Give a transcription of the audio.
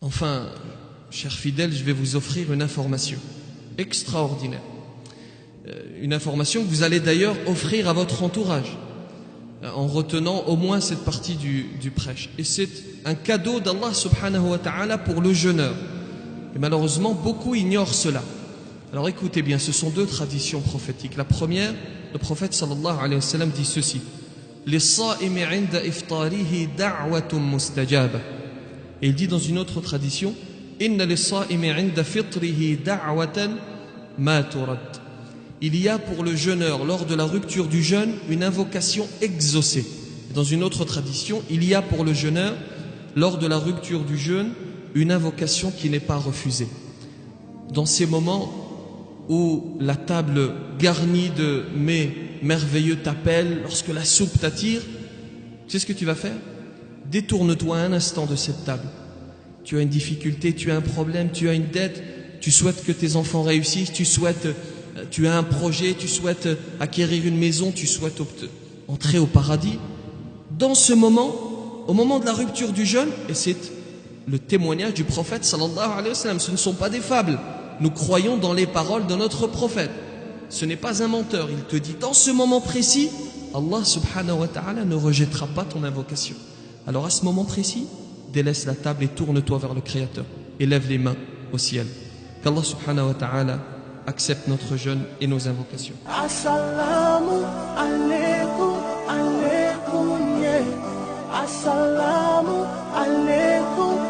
Enfin, chers fidèles, je vais vous offrir une information extraordinaire. Une information que vous allez d'ailleurs offrir à votre entourage, en retenant au moins cette partie du prêche. Et c'est un cadeau d'Allah subhanahu wa ta'ala pour le jeûneur. Et malheureusement, beaucoup ignorent cela. Alors écoutez bien, ce sont deux traditions prophétiques. La première, le prophète sallallahu alayhi wa sallam dit ceci: لِلصَّائِمِ عِنْدَ إِفْطَارِهِ دَعْوَةٌ مُسْتَجَابَةٌ. Et il dit dans une autre tradition: إِنَّ لِلصَّائِمِ عِنْدَ فِطْرِهِ دَعْوَةً مَا تُرَدْ. Il y a pour le jeûneur, lors de la rupture du jeûne, une invocation exaucée. Dans une autre tradition, il y a pour le jeûneur, lors de la rupture du jeûne, une invocation qui n'est pas refusée. Dans ces moments où la table garnie de mets merveilleux t'appelle, lorsque la soupe t'attire, tu sais ce que tu vas faire? Détourne-toi un instant de cette table. Tu as une difficulté, tu as un problème, tu as une dette, tu souhaites que tes enfants réussissent, tu as un projet, tu souhaites acquérir une maison, tu souhaites entrer au paradis. Dans ce moment, au moment de la rupture du jeûne, et c'est le témoignage du prophète sallallahu alayhi wa sallam, ce ne sont pas des fables. Nous croyons dans les paroles de notre prophète. Ce n'est pas un menteur. Il te dit, dans ce moment précis, Allah subhanahu wa ta'ala ne rejettera pas ton invocation. Alors à ce moment précis, délaisse la table et tourne-toi vers le Créateur. Et lève les mains au ciel. Qu'Allah subhanahu wa ta'ala accepte notre jeûne et nos invocations. Assalamu alaikum, alaikum, yeah. Assalamu alaikum.